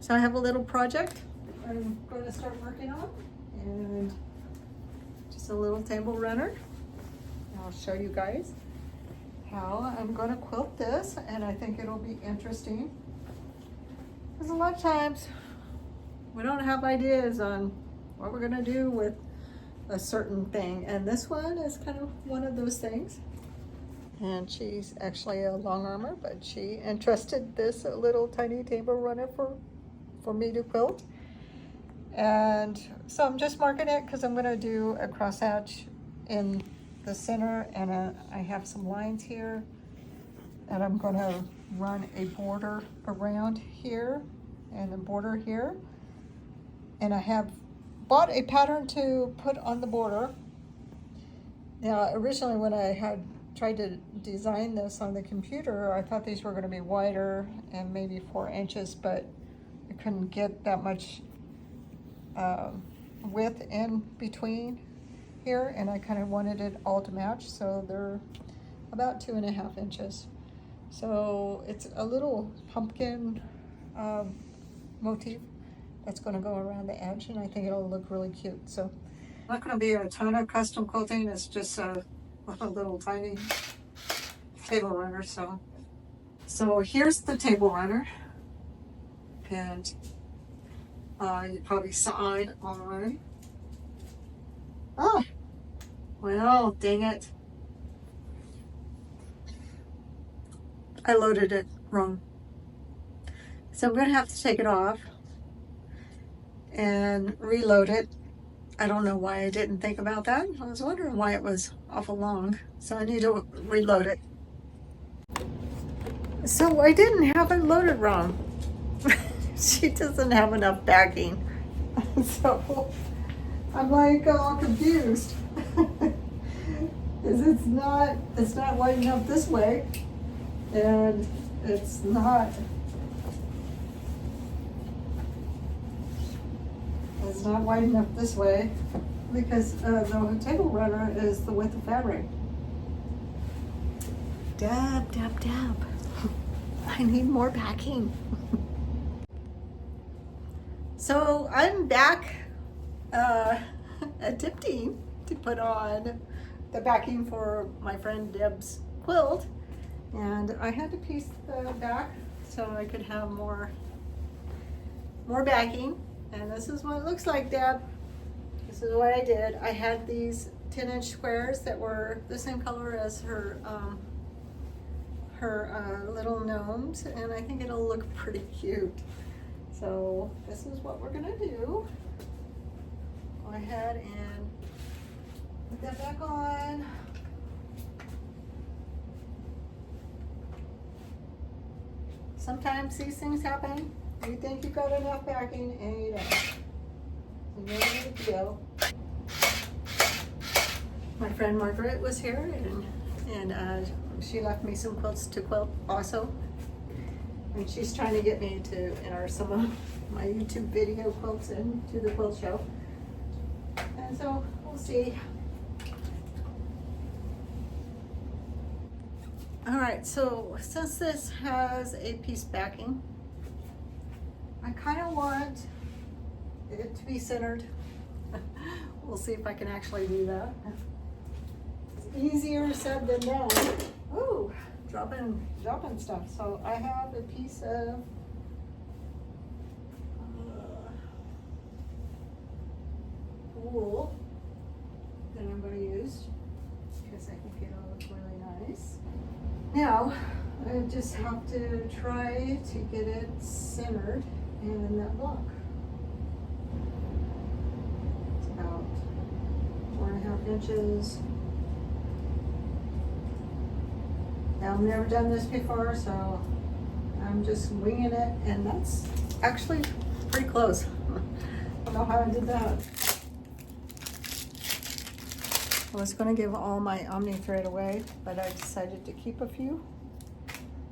So I have a little project I'm going to start working on, and just a little table runner. I'll show you guys how I'm going to quilt this, and I think it'll be interesting. Because a lot of times we don't have ideas on what we're going to do with a certain thing, and this one is kind of one of those things. And she's actually a Longarmer, but she entrusted this little tiny table runner for me to quilt. And so I'm just marking it because I'm going to do a crosshatch in the center, and I have some lines here, and I'm going to run a border around here and a border here. And I have bought a pattern to put on the border. Now, originally when I had tried to design this on the computer, I thought these were going to be wider and maybe 4 inches, but I couldn't get that much width in between here, and I kind of wanted it all to match, so they're about 2.5 inches. So it's a little pumpkin motif that's going to go around the edge, and I think it'll look really cute. So not going to be a ton of custom quilting, it's just a little tiny table runner. So here's the table runner, and you probably saw it already. Oh, well, dang it. I loaded it wrong. So I'm going to have to take it off and reload it. I don't know why I didn't think about that. I was wondering why it was awful long. So I need to reload it. So I didn't have it loaded wrong. She doesn't have enough backing. So I'm like all confused. Because it's not wide enough this way, and it's not wide enough this way, because the table runner is the width of fabric. Dab, dab, dab. I need more backing. So I'm back attempting to put on the backing for my friend Deb's quilt, and I had to piece the back so I could have more backing. And this is what it looks like, Deb. This is what I did. I had these 10-inch squares that were the same color as her little gnomes, and I think it'll look pretty cute. So this is what we're gonna do. Go ahead and put that back on. Sometimes these things happen. You think you've got enough backing and you don't. So you're ready to go. My friend Margaret was here, and she left me some quilts to quilt also. And she's trying to get me to enter some of my YouTube video quilts into the quilt show. And so we'll see. All right, so since this has a piece backing, I kind of want it to be centered. We'll see if I can actually do that. It's easier said than done. Ooh, dropping stuff. So I have a piece of wool that I'm going to use because I think it'll look really nice. Now, I just have to try to get it centered in that block. It's about 4.5 inches. Now, I've never done this before, so I'm just winging it, and that's actually pretty close. I don't know how I did that. I was going to give all my Omni thread away, but I decided to keep a few.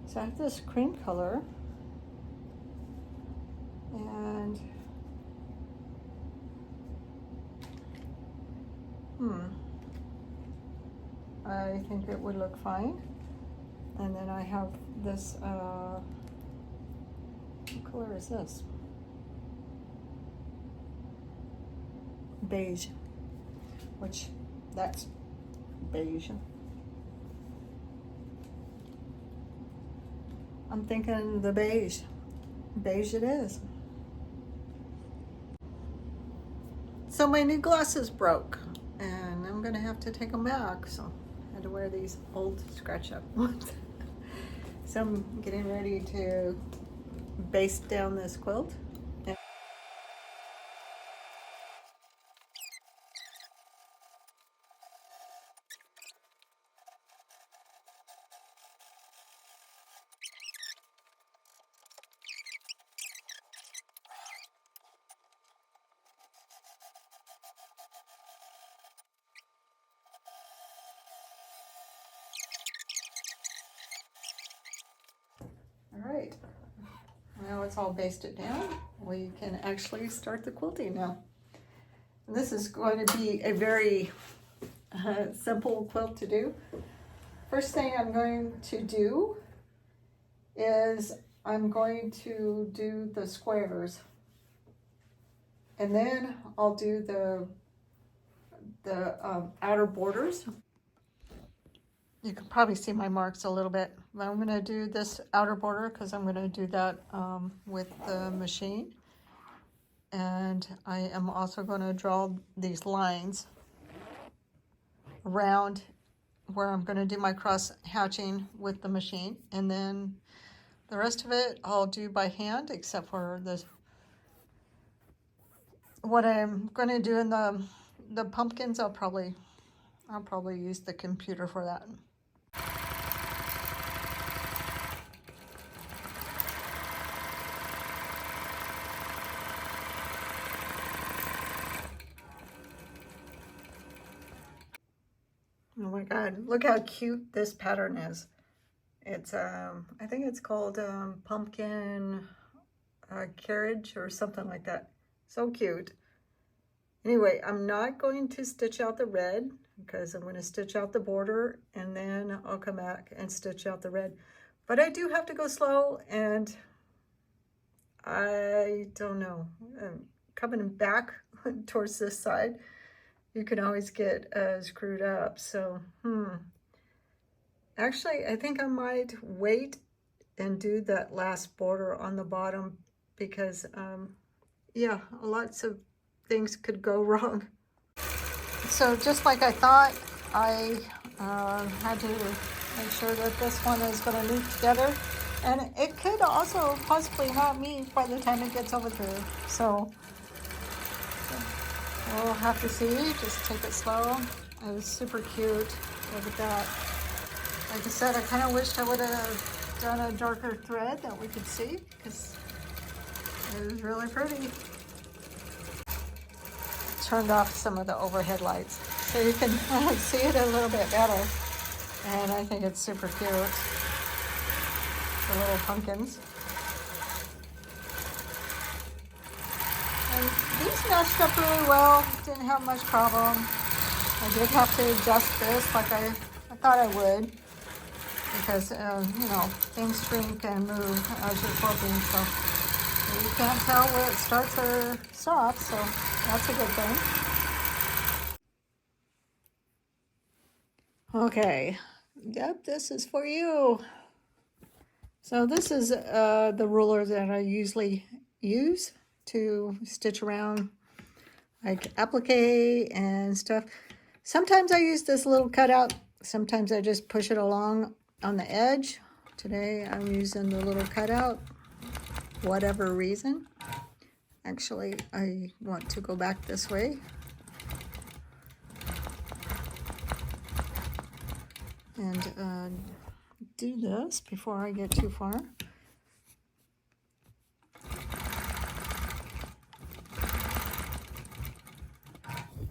So I have this cream color, and I think it would look fine. And then I have this, what color is this? beige, which that's beige. I'm thinking the beige. Beige it is. So my new glasses broke and I'm gonna have to take them back. So I had to wear these old scratch up ones. So I'm getting ready to baste down this quilt. All right, now it's all basted down. We can actually start the quilting now. And this is going to be a very simple quilt to do. First thing I'm going to do is I'm going to do the squares. And then I'll do the outer borders. You can probably see my marks a little bit. I'm going to do this outer border because I'm going to do that with the machine. And I am also going to draw these lines around where I'm going to do my cross hatching with the machine. And then the rest of it I'll do by hand, except for this. What I'm going to do in the pumpkins, I'll probably use the computer for that. Oh my God, look how cute this pattern is. It's, I think it's called pumpkin carriage or something like that. So cute. Anyway, I'm not going to stitch out the red because I'm going to stitch out the border and then I'll come back and stitch out the red. But I do have to go slow, and I don't know, coming back towards this side, you can always get screwed up. So, actually, I think I might wait and do that last border on the bottom because, yeah, lots of things could go wrong. So just like I thought, I had to make sure that this one is going to loop together. And it could also possibly not meet by the time it gets over there. So we'll have to see. Just take it slow. It was super cute. Look at that. Like I said, I kind of wished I would have done a darker thread that we could see because it was really pretty. Turned off some of the overhead lights so you can see it a little bit better. And I think it's super cute. The little pumpkins. And these matched up really well. Didn't have much problem. I did have to adjust this like I thought I would, because you know, things shrink and move as you're quilting, so you can't tell where it starts or stops, so that's a good thing. Okay, yep, this is for you. So this is the ruler that I usually use to stitch around like applique and stuff. Sometimes I use this little cutout. Sometimes I just push it along on the edge. Today I'm using the little cutout, whatever reason. Actually, I want to go back this way. And do this before I get too far.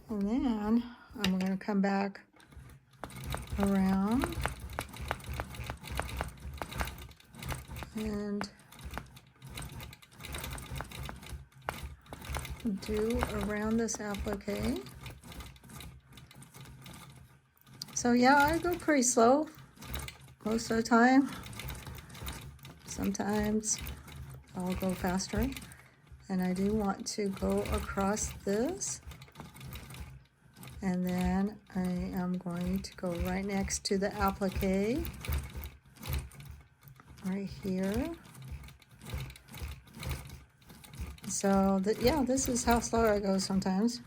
And then I'm going to come back around and do around this applique. So yeah, I go pretty slow most of the time. Sometimes I'll go faster, and I do want to go across this And then I am going to go right next to the applique, right here. So, yeah, this is how slow I go sometimes,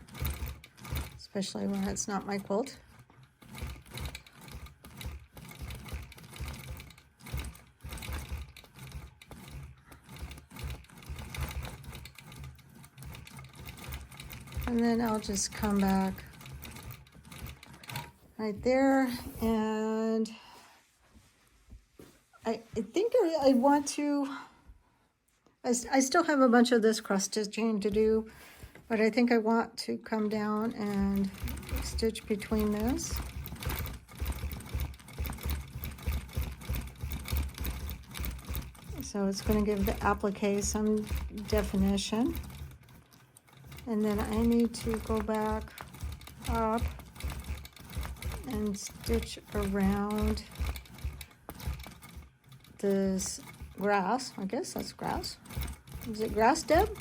especially when it's not my quilt. And then I'll just come back right there, and I think I want to, I still have a bunch of this cross stitching to do, but I think I want to come down and stitch between this. So it's going to give the applique some definition. And then I need to go back up and stitch around this grass. I guess that's grass. Is it grass, Deb?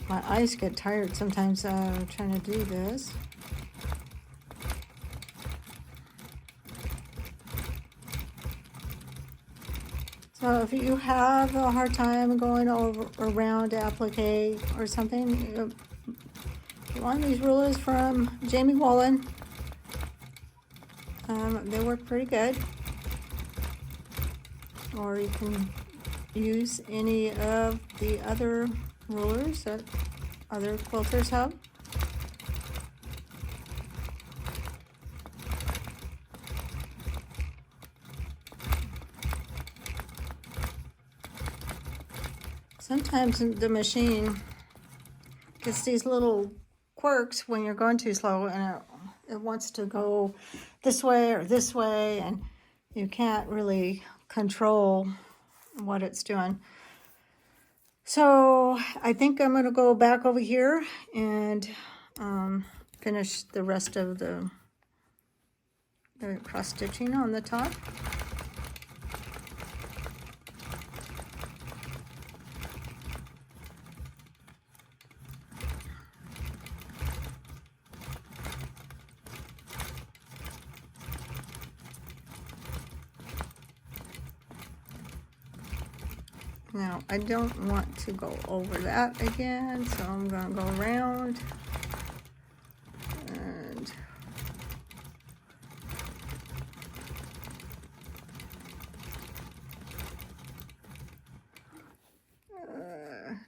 My eyes get tired sometimes trying to do this. So if you have a hard time going over around applique or something, one of these rulers from Jamie Wallen, they work pretty good. Or you can use any of the other rulers that other quilters have. Sometimes the machine gets these little quirks when you're going too slow, and it wants to go this way or this way, and you can't really control what it's doing. So I think I'm going to go back over here and finish the rest of the cross stitching on the top. Now, I don't want to go over that again, so I'm going to go around and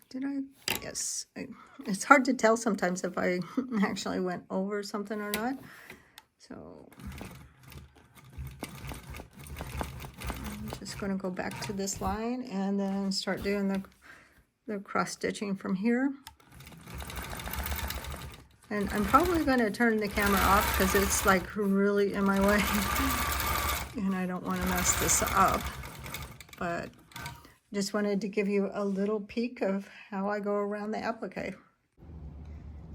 did I? Yes. It's hard to tell sometimes if I actually went over something or not. So just going to go back to this line and then start doing the cross stitching from here. And I'm probably going to turn the camera off because it's like really in my way and I don't want to mess this up, but just wanted to give you a little peek of how I go around the applique.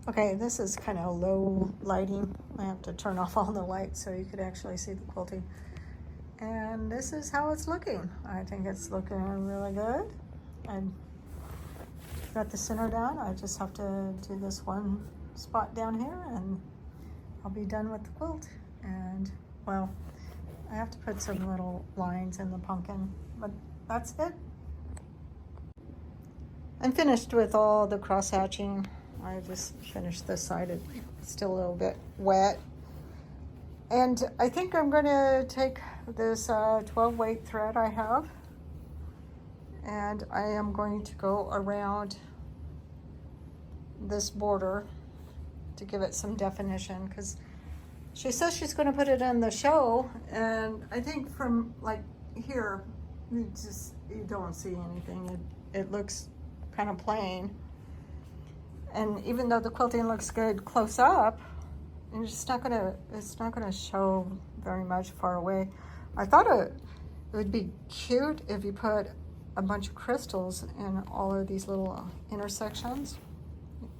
Okay, this is kind of low lighting. I have to turn off all the lights so you could actually see the quilting. And this is how it's looking. I think it's looking really good. I got the center down. I just have to do this one spot down here and I'll be done with the quilt. And well, I have to put some little lines in the pumpkin, but that's it. I'm finished with all the cross hatching. I just finished this side. It's still a little bit wet. And I think I'm going to take this 12 weight thread I have, and I am going to go around this border to give it some definition, because she says she's going to put it in the show, and I think from like here you don't see anything. It looks kind of plain, and even though the quilting looks good close up, it's not gonna show very much far away. I thought it would be cute if you put a bunch of crystals in all of these little intersections.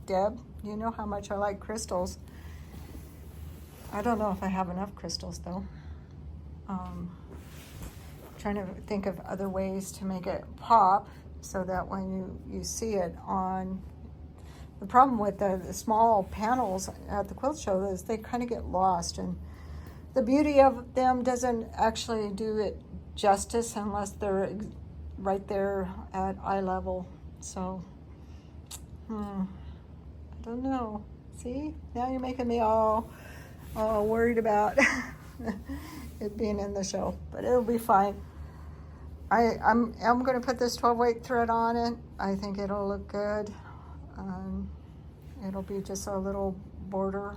Deb, you know how much I like crystals. I don't know if I have enough crystals though. trying to think of other ways to make it pop so that when you see it on. The problem with the small panels at the quilt show is they kind of get lost, and the beauty of them doesn't actually do it justice unless they're right there at eye level. So, I don't know. See, now you're making me all worried about it being in the show, but it'll be fine. I'm going to put this 12 weight thread on it. I think it'll look good. It'll be just a little border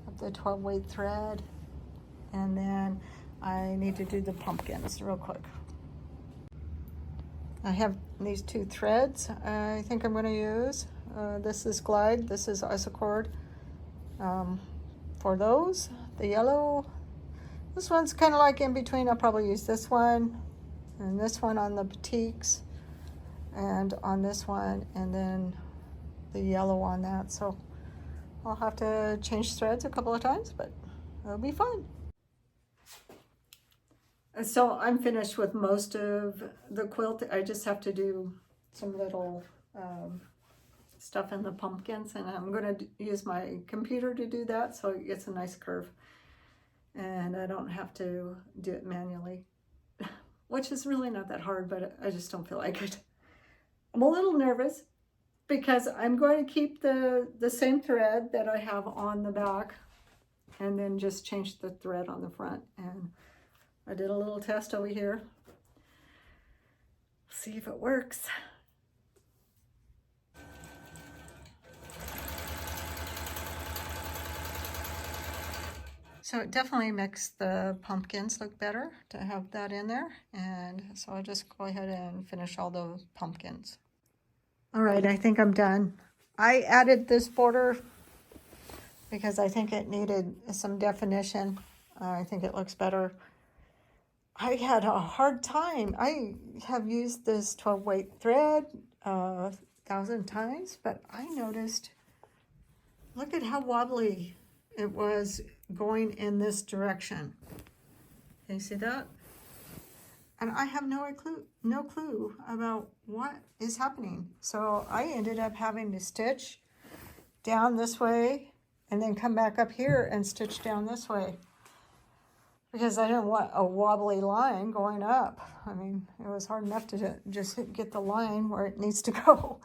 of the 12 weight thread, and then I need to do the pumpkins real quick. I have these 2 threads I think I'm going to use. This is Glide, this is Isocord. For those, the yellow, this one's kind of like in between. I'll probably use this one and this one on the batiks, and on this one, and then the yellow on that. So I'll have to change threads a couple of times, but it'll be fun. So I'm finished with most of the quilt. I just have to do some little stuff in the pumpkins, and I'm going to use my computer to do that so it gets a nice curve, and I don't have to do it manually, which is really not that hard, but I just don't feel like it. I'm a little nervous because I'm going to keep the same thread that I have on the back and then just change the thread on the front. And I did a little test over here. See if it works. So it definitely makes the pumpkins look better to have that in there. And so I'll just go ahead and finish all those pumpkins. All right, I think I'm done. I added this border because I think it needed some definition. I think it looks better. I had a hard time. I have used this 12 weight thread 1,000 times, but I noticed, look at how wobbly it was going in this direction. Can you see that? And I have no clue about what is happening. So I ended up having to stitch down this way and then come back up here and stitch down this way, because I didn't want a wobbly line going up. I mean, it was hard enough to just get the line where it needs to go.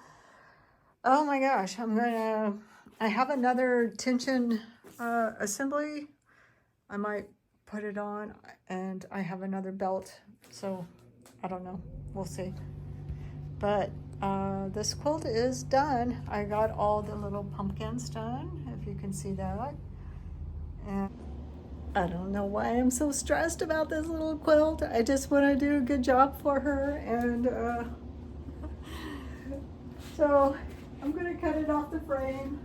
Oh my gosh, I have another tension assembly. I might put it on, and I have another belt, so I don't know, we'll see. But this quilt is done. I got all the little pumpkins done, if you can see that. And I don't know why I'm so stressed about this little quilt. I just want to do a good job for her, and so I'm going to cut it off the frame.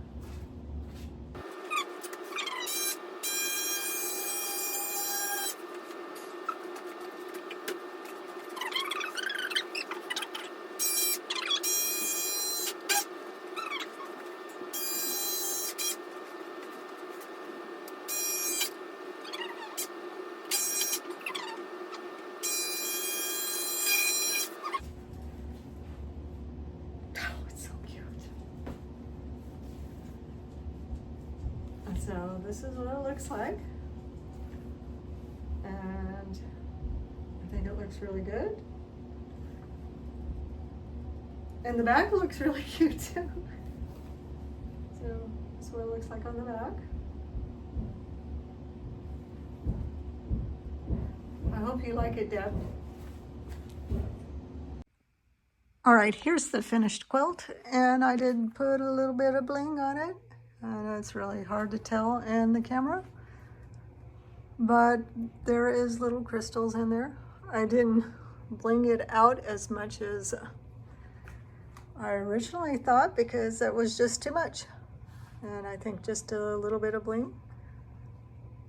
So this is what it looks like, and I think it looks really good, and the back looks really cute too. So that's what it looks like on the back. I hope you like it, Deb. All right, here's the finished quilt, and I did put a little bit of bling on it. It's really hard to tell in the camera, but there is little crystals in there. I didn't bling it out as much as I originally thought, because that was just too much. And I think just a little bit of bling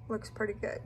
looks pretty good.